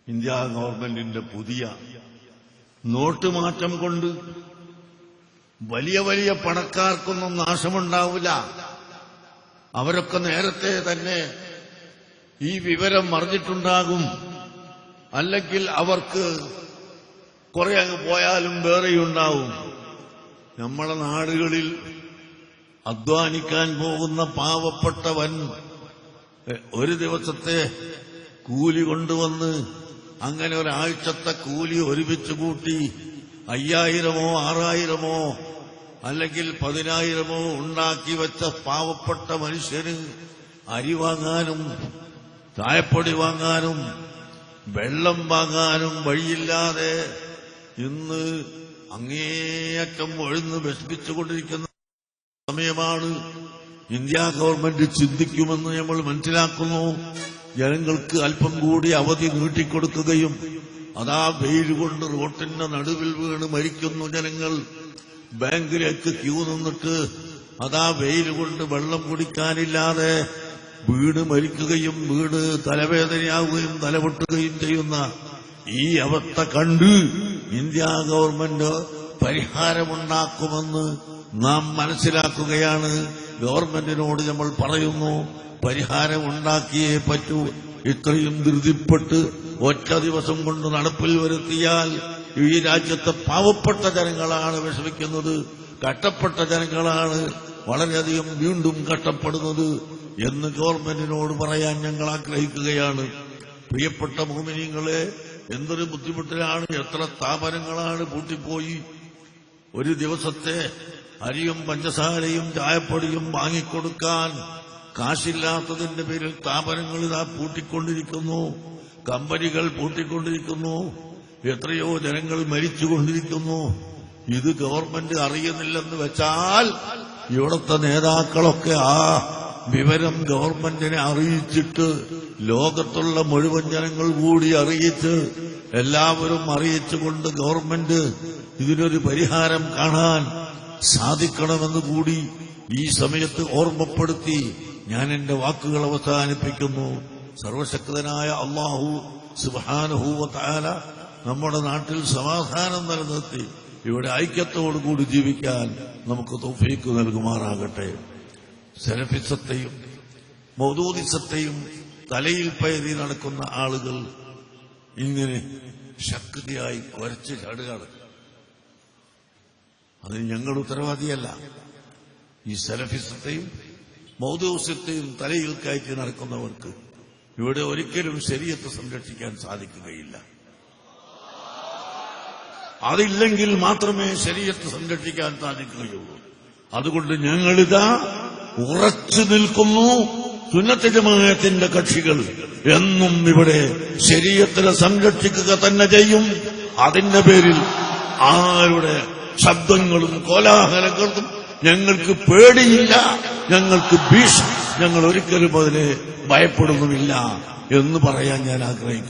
India ഗവൺമെന്റിന്റെ പുതിയ not മാറ്റം കൊണ്ട് വലിയ വലിയ പണക്കാർക്കൊന്നും നാശമുണ്ടാവില്ല. അവരൊക്കെ നേരത്തെ തന്നെ ഈ വിവരം അറിഞ്ഞിട്ടുണ്ടാകും. അല്ലെങ്കിൽ അവർക്ക് കുറെ അങ്ങ് പോയാലും വേറെയുണ്ടാവും. നമ്മളെ നാടുകളിൽ അധ്വാനിക്കാൻ പോകുന്ന പാവപ്പെട്ടവൻ ഒരു ദിവസത്തെ കൂലി കൊണ്ടുവന്ന് അങ്ങനെ ഒരാഴ്ചത്തെ കൂലി ഒരുമിച്ച് കൂട്ടി 5000-ഓ 6000-ഓ അല്ലെങ്കിൽ 10000-ഓ ഉണ്ടാക്കി വെച്ച പാവപ്പെട്ട മനുഷ്യന് അരി വാങ്ങാനും ചായപ്പൊടി വാങ്ങാനും വെള്ളം വാങ്ങാനും വഴിയില്ലാതെ ഇന്ന് അങ്ങേയറ്റം ഒഴുന്ന് വിഷമിച്ചുകൊണ്ടിരിക്കുന്ന സമയമാണ്. ഇന്ത്യ ഗവൺമെന്റ് ചിന്തിക്കുമെന്ന് നമ്മൾ മനസ്സിലാക്കുന്നു. ജനങ്ങൾക്ക് അല്പം കൂടി അവധി നീട്ടിക്കൊടുക്കുകയും അതാ വെയിൽ കൊണ്ട് റോട്ടിന്റെ നടുവിൽ വീണ് മരിക്കുന്നു ജനങ്ങൾ. ബാങ്കിലേക്ക് ക്യൂ നിന്നിട്ട് അതാ വെയിൽ കൊണ്ട് വെള്ളം കുടിക്കാനില്ലാതെ വീണ് മരിക്കുകയും വീണ് തലവേദനയാവുകയും തലപൊട്ടുകയും ചെയ്യുന്ന ഈ അവസ്ഥ കണ്ട് ഇന്ത്യ ഗവൺമെന്റ് പരിഹാരമുണ്ടാക്കുമെന്ന് നാം മനസ്സിലാക്കുകയാണ്. ഗവൺമെന്റിനോട് നമ്മൾ പറയുന്നു, പരിഹാരമുണ്ടാക്കിയേ പറ്റൂ. ഇത്രയും ധൃതിപ്പെട്ട് ഒറ്റ ദിവസം കൊണ്ട് നടപ്പിൽ വരുത്തിയാൽ ഈ രാജ്യത്തെ പാവപ്പെട്ട ജനങ്ങളാണ് വിഷമിക്കുന്നത്, കഷ്ടപ്പെട്ട ജനങ്ങളാണ് വളരെയധികം വീണ്ടും കഷ്ടപ്പെടുന്നത് എന്ന് ഗവൺമെന്റിനോട് പറയാൻ ഞങ്ങൾ ആഗ്രഹിക്കുകയാണ്. പ്രിയപ്പെട്ട മുഅ്മിനീങ്ങളെ, എന്തൊരു ബുദ്ധിമുട്ടിലാണ്, എത്ര സ്ഥാപനങ്ങളാണ് പൂട്ടിപ്പോയി. ഒരു ദിവസത്തെ അരിയും പഞ്ചസാരയും ചായപ്പൊടിയും വാങ്ങിക്കൊടുക്കാൻ കാശില്ലാത്തതിന്റെ പേരിൽ സ്ഥാപനങ്ങൾ ഇതാ പൂട്ടിക്കൊണ്ടിരിക്കുന്നു, കമ്പനികൾ പൂട്ടിക്കൊണ്ടിരിക്കുന്നു, എത്രയോ ജനങ്ങൾ മരിച്ചുകൊണ്ടിരിക്കുന്നു. ഇത് ഗവൺമെന്റ് അറിയുന്നില്ലെന്ന് വെച്ചാൽ ഇവിടുത്തെ നേതാക്കളൊക്കെ ആ വിവരം ഗവൺമെന്റിനെ അറിയിച്ചിട്ട് ലോകത്തുള്ള മുഴുവൻ ജനങ്ങൾ കൂടി അറിയിച്ച് എല്ലാവരും അറിയിച്ചുകൊണ്ട് ഗവൺമെന്റ് ഇതിനൊരു പരിഹാരം കാണാൻ സാധിക്കണമെന്ന് കൂടി ഈ സമയത്ത് ഓർമ്മപ്പെടുത്തി ഞാൻ എന്റെ വാക്കുകൾ അവസാനിപ്പിക്കുന്നു. സർവശക്തനായ അല്ലാഹു സുബ്ഹാനഹു വ തആല നമ്മുടെ നാട്ടിൽ സമാധാനം നിലനിർത്തി ഇവിടെ ഐക്യത്തോടുകൂടി ജീവിക്കാൻ നമുക്ക് തൗഫീഖ് നൽകുമാറാകട്ടെ. സലഫിസത്തെയും മൗദൂദിസത്തെയും തലയിൽ പയറി നടക്കുന്ന ആളുകൾ ഇങ്ങനെ ശക്തിയായി കുരച്ച് ചാടുകയാണ്. അതിന് ഞങ്ങൾ ഉത്തരവാദിയല്ല. ഈ സലഫിസത്തെയും മൗദൂദിസത്തെയും തലയിൽ കയറ്റി നടക്കുന്നവർക്ക് ഇവിടെ ഒരിക്കലും ശരീഅത്ത് സംരക്ഷിക്കാൻ സാധിക്കുകയില്ല. അതില്ലെങ്കിൽ മാത്രമേ ശരീഅത്ത് സംരക്ഷിക്കാൻ സാധിക്കുകയുള്ളൂ. അതുകൊണ്ട് ഞങ്ങളിതാ ഉറച്ചു നിൽക്കുന്നു. സുന്നത്ത് ജമാഅത്തിന്റെ കക്ഷികൾ എന്നും ഇവിടെ ശരീഅത്തിനെ സംരക്ഷിക്കുക തന്നെ ചെയ്യും. അതിന്റെ പേരിൽ ആരുടെ ശബ്ദങ്ങളും കോലാഹലങ്ങളും ഞങ്ങൾക്ക് പേടിയില്ല, ഞങ്ങൾക്ക് ഭീഷണി, ഞങ്ങൾ ഒരിക്കലും അതിനെ ഭയപ്പെടുന്നുമില്ല എന്ന് പറയാൻ ഞാൻ ആഗ്രഹിക്കുന്നു.